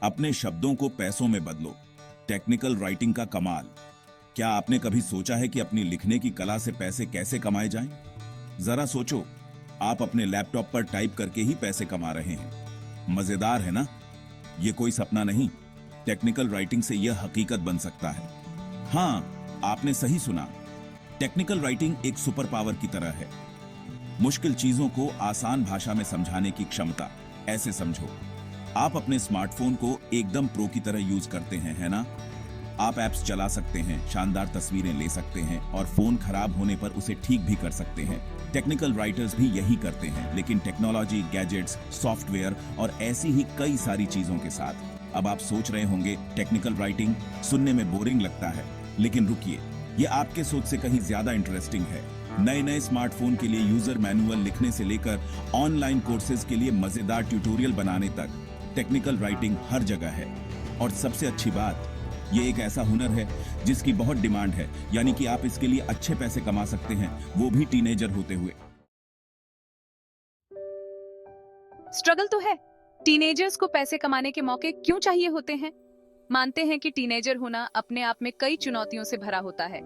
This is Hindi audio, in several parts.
अपने शब्दों को पैसों में बदलो। टेक्निकल राइटिंग का कमाल। क्या आपने कभी सोचा है कि अपनी लिखने की कला से पैसे कैसे कमाए जाएं? जरा सोचो, आप अपने लैपटॉप पर टाइप करके ही पैसे कमा रहे हैं। मजेदार है ना? ये कोई सपना नहीं, टेक्निकल राइटिंग से यह हकीकत बन सकता है। हाँ, आपने सही सुना। टेक्निकल राइटिंग एक सुपर पावर की तरह है। मुश्किल चीजों को आसान भाषा में समझाने की क्षमता। ऐसे समझो, आप अपने स्मार्टफोन को एकदम प्रो की तरह यूज करते हैं, है ना? आप ऐप्स चला सकते हैं, शानदार तस्वीरें ले सकते हैं और फोन खराब होने पर उसे ठीक भी कर सकते हैं। टेक्निकल राइटर्स भी यही करते हैं, लेकिन टेक्नोलॉजी, गैजेट्स, सॉफ्टवेयर और ऐसी ही कई सारी चीजों के साथ। अब आप सोच रहे होंगे, टेक्निकल राइटिंग सुनने में बोरिंग लगता है, लेकिन रुकिए, ये आपके सोच से कहीं ज्यादा इंटरेस्टिंग है। नए नए स्मार्टफोन के लिए यूजर मैनुअल लिखने से लेकर ऑनलाइन कोर्सेज के लिए मजेदार ट्यूटोरियल बनाने तक टेक्निकल राइटिंग हर जगह है। और सबसे अच्छी बात, ये एक ऐसा हुनर है जिसकी बहुत डिमांड है, यानी कि आप इसके लिए अच्छे पैसे कमा सकते हैं, वो भी टीनेजर होते हुए। स्ट्रगल तो है। टीनेजर्स को पैसे कमाने के मौके क्यों चाहिए होते हैं? मानते हैं कि टीनेजर होना अपने आप में कई चुनौतियों से भरा होता है,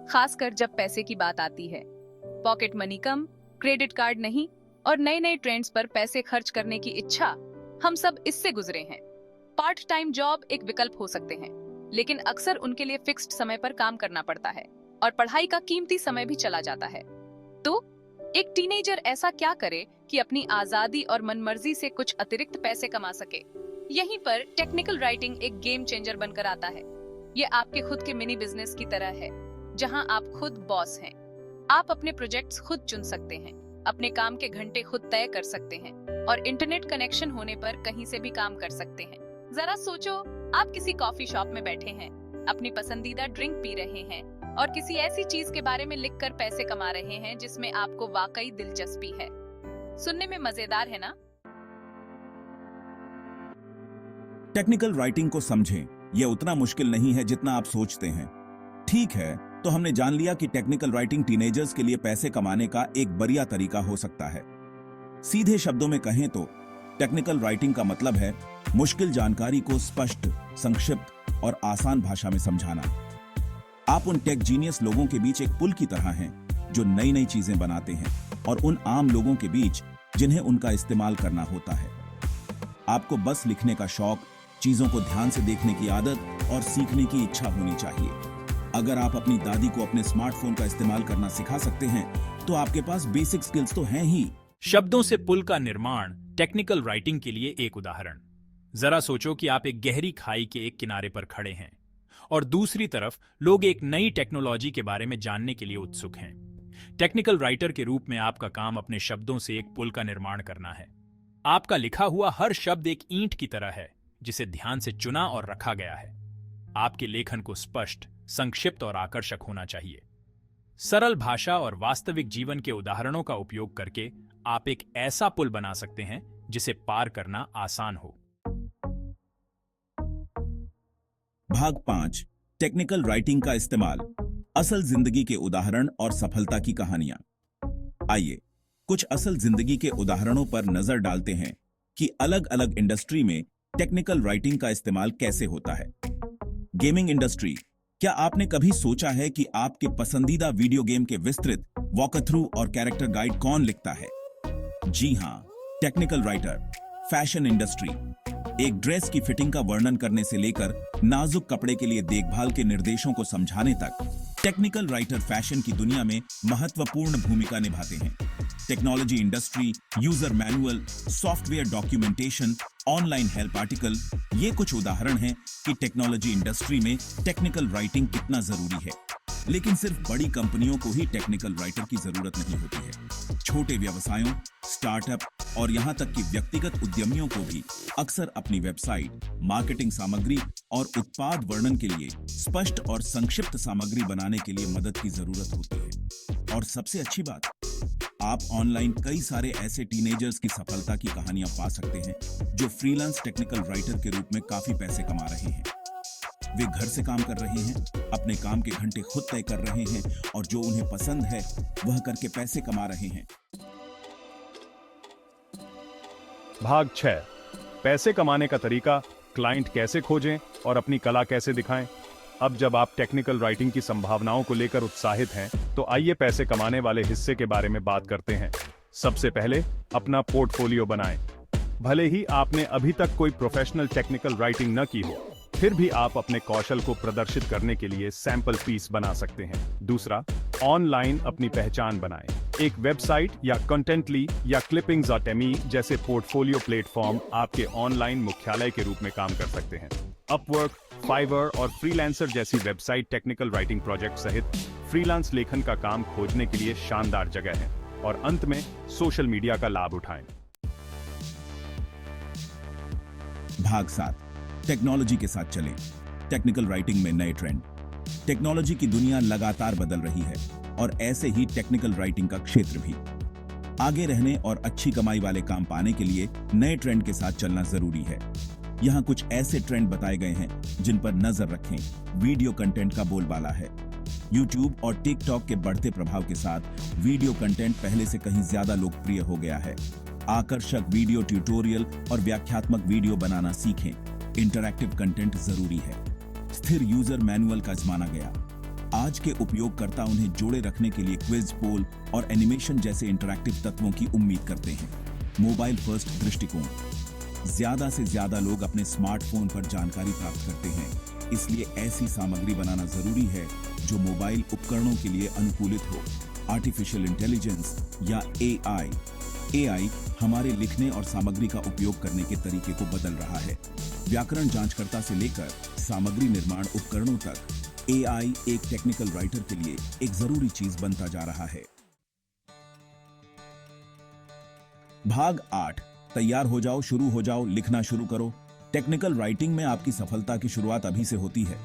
खासकर जब पैसे की बात आती है। पॉकेट मनी कम, क्रेडिट कार्ड नहीं और नए नए ट्रेंड्स पर पैसे खर्च करने की इच्छा, हम सब इससे गुजरे हैं। पार्ट टाइम जॉब एक विकल्प हो सकते हैं, लेकिन अक्सर उनके लिए फिक्स्ड समय पर काम करना पड़ता है और पढ़ाई का कीमती समय भी चला जाता है। तो एक टीनेजर ऐसा क्या करे कि अपनी आजादी और मनमर्जी से कुछ अतिरिक्त पैसे कमा सके? यहीं पर टेक्निकल राइटिंग एक गेम चेंजर बनकर आता है। ये आपके खुद के मिनी बिजनेस की तरह है, जहां आप खुद बॉस हैं। आप अपने प्रोजेक्ट्स खुद चुन सकते हैं, अपने काम के घंटे खुद तय कर सकते हैं और इंटरनेट कनेक्शन होने पर कहीं से भी काम कर सकते हैं। जरा सोचो, आप किसी कॉफी शॉप में बैठे हैं, अपनी पसंदीदा ड्रिंक पी रहे हैं और किसी ऐसी चीज के बारे में लिखकर पैसे कमा रहे हैं जिसमें आपको वाकई दिलचस्पी है। सुनने में मजेदार है ना? टेक्निकल राइटिंग को समझें, यह उतना मुश्किल नहीं है जितना आप सोचते हैं। ठीक है, तो हमने जान लिया कि टेक्निकल राइटिंग टीनेजर्स के लिए पैसे कमाने का एक बढ़िया तरीका हो सकता है। सीधे शब्दों में कहें तो टेक्निकल राइटिंग का मतलब है मुश्किल जानकारी को स्पष्ट, संक्षिप्त और आसान भाषा में समझाना। आप उन टेक जीनियस लोगों के बीच एक पुल की तरह हैं, जो नई नई चीजें बनाते हैं, और उन आम लोगों के बीच जिन्हें उनका इस्तेमाल करना होता है। आपको बस लिखने का शौक, चीजों को ध्यान से देखने की आदत और सीखने की इच्छा होनी चाहिए। अगर आप अपनी दादी को अपने स्मार्टफोन का इस्तेमाल करना सिखा सकते हैं, तो आपके पास बेसिक स्किल्स तो हैं ही। शब्दों से पुल का निर्माण टेक्निकल राइटिंग के लिए एक उदाहरण। जरा सोचो कि आप एक गहरी खाई के एक किनारे पर खड़े हैं और दूसरी तरफ लोग एक नई टेक्नोलॉजी के बारे में जानने के लिए उत्सुक हैं। टेक्निकल राइटर के रूप में आपका काम अपने शब्दों से एक पुल का निर्माण करना है। आपका लिखा हुआ हर शब्द एक ईंट की तरह है, जिसे ध्यान से चुना और रखा गया है। आपके लेखन को स्पष्ट, संक्षिप्त और आकर्षक होना चाहिए। सरल भाषा और वास्तविक जीवन के उदाहरणों का उपयोग करके आप एक ऐसा पुल बना सकते हैं जिसे पार करना आसान हो। भाग 5, टेक्निकल राइटिंग का इस्तेमाल, असल जिंदगी के उदाहरण और सफलता की कहानियां। आइए कुछ असल जिंदगी के उदाहरणों पर नजर डालते हैं कि अलग अलग इंडस्ट्री में टेक्निकल राइटिंग का इस्तेमाल कैसे होता है। Gaming industry. क्या आपने कभी सोचा है कि आपके पसंदीदा वीडियो गेम के विस्तृत वॉकथ्रू और कैरेक्टर गाइड कौन लिखता है? जी हां, टेक्निकल राइटर। Fashion industry. एक ड्रेस की फिटिंग का वर्णन करने से लेकर नाजुक कपड़े के लिए देखभाल के निर्देशों को समझाने तक, टेक्निकल राइटर फैशन की दुनिया में महत्वपूर्ण भूमिका निभाते हैं। Technology industry, user manual, software documentation, online help article, ये कुछ उदाहरण हैं कि टेक्नोलॉजी इंडस्ट्री में टेक्निकल राइटिंग कितना जरूरी है। लेकिन सिर्फ बड़ी कंपनियों को ही टेक्निकल राइटर की जरूरत नहीं होती है। छोटे व्यवसायों, स्टार्टअप और यहां तक कि व्यक्तिगत उद्यमियों को भी अक्सर अपनी वेबसाइट, मार्केटिंग सामग्री और उत्पाद वर्णन के लिए स्पष्ट और संक्षिप्त सामग्री बनाने के लिए मदद की जरूरत होती है। और सबसे अच्छी बात, आप ऑनलाइन कई सारे ऐसे टीनेजर्स की सफलता की कहानियां पा सकते हैं जो फ्रीलांस टेक्निकल राइटर के रूप में काफी पैसे कमा रहे हैं। वे घर से काम कर रहे हैं, अपने काम के घंटे खुद तय कर रहे हैं और जो उन्हें पसंद है वह करके पैसे कमा रहे हैं। भाग 6, पैसे कमाने का तरीका क्लाइंट कैसे खोजें और अपनी कला कैसे दिखाएं। अब जब आप टेक्निकल राइटिंग की संभावनाओं को लेकर उत्साहित हैं, तो आइए पैसे कमाने वाले हिस्से के बारे में बात करते हैं। सबसे पहले अपना पोर्टफोलियो बनाएं। भले ही आपने अभी तक कोई प्रोफेशनल टेक्निकल राइटिंग न की हो, फिर भी आप अपने कौशल को प्रदर्शित करने के लिए सैंपल पीस बना सकते हैं। दूसरा, ऑनलाइन अपनी पहचान बनाएं। एक वेबसाइट या कंटेंटली या clippings.me जैसे पोर्टफोलियो प्लेटफॉर्म आपके ऑनलाइन मुख्यालय के रूप में काम कर सकते हैं। अपवर्क, फाइवर और फ्रीलांसर जैसी वेबसाइट टेक्निकल राइटिंग प्रोजेक्ट सहित फ्रीलांस लेखन का काम खोजने के लिए शानदार जगह है। और अंत में सोशल मीडिया का लाभ उठाएं। भाग 7, टेक्नोलॉजी के साथ चलें। टेक्निकल राइटिंग में नए ट्रेंड। टेक्नोलॉजी की दुनिया लगातार बदल रही है और ऐसे ही टेक्निकल राइटिंग का क्षेत्र भी। आगे रहने और अच्छी कमाई वाले काम पाने के लिए नए ट्रेंड के साथ चलना जरूरी है। यहाँ कुछ ऐसे ट्रेंड बताए गए हैं जिन पर नजर रखें। वीडियो कंटेंट का बोलबाला है। YouTube और TikTok के बढ़ते प्रभाव के साथ वीडियो कंटेंट पहले से कहीं ज्यादा लोकप्रिय हो गया है। आकर्षक वीडियो ट्यूटोरियल और व्याख्यात्मक वीडियो बनाना सीखें। इंटरैक्टिव कंटेंट जरूरी है। स्थिर यूजर मैनुअल का जमाना गया। आज के उपयोगकर्ता उन्हें जोड़े रखने के लिए क्विज, पोल और एनिमेशन जैसे इंटरैक्टिव तत्वों की उम्मीद करते हैं। मोबाइल फर्स्ट दृष्टिकोण। ज्यादा से ज्यादा लोग अपने स्मार्टफोन पर जानकारी प्राप्त करते हैं, इसलिए ऐसी सामग्री बनाना जरूरी है जो मोबाइल उपकरणों के लिए अनुकूलित हो। आर्टिफिशियल इंटेलिजेंस या AI हमारे लिखने और सामग्री का उपयोग करने के तरीके को बदल रहा है। व्याकरण जांचकर्ता से लेकर सामग्री निर्माण उपकरणों तक AI एक टेक्निकल राइटर के लिए एक जरूरी चीज बनता जा रहा है। भाग 8, तैयार हो जाओ, शुरू हो जाओ, लिखना शुरू करो। टेक्निकल राइटिंग में आपकी सफलता की शुरुआत अभी से होती है।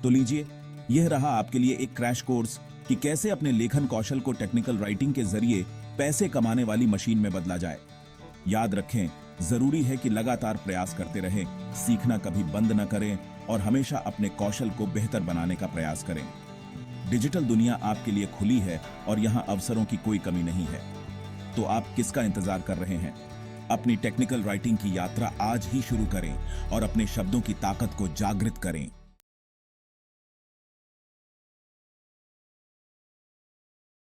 तो लीजिए, यह रहा आपके लिए एक क्रैश कोर्स कि कैसे अपने लेखन कौशल को टेक्निकल राइटिंग के जरिए पैसे कमाने वाली मशीन में बदला जाए। याद रखें, जरूरी है कि लगातार प्रयास करते रहें, सीखना कभी बंद न करें और हमेशा अपने कौशल को बेहतर बनाने का प्रयास करें। डिजिटल दुनिया आपके लिए खुली है और यहां अवसरों की कोई कमी नहीं है। तो आप किसका इंतजार कर रहे हैं? अपनी टेक्निकल राइटिंग की यात्रा आज ही शुरू करें और अपने शब्दों की ताकत को जागृत करें।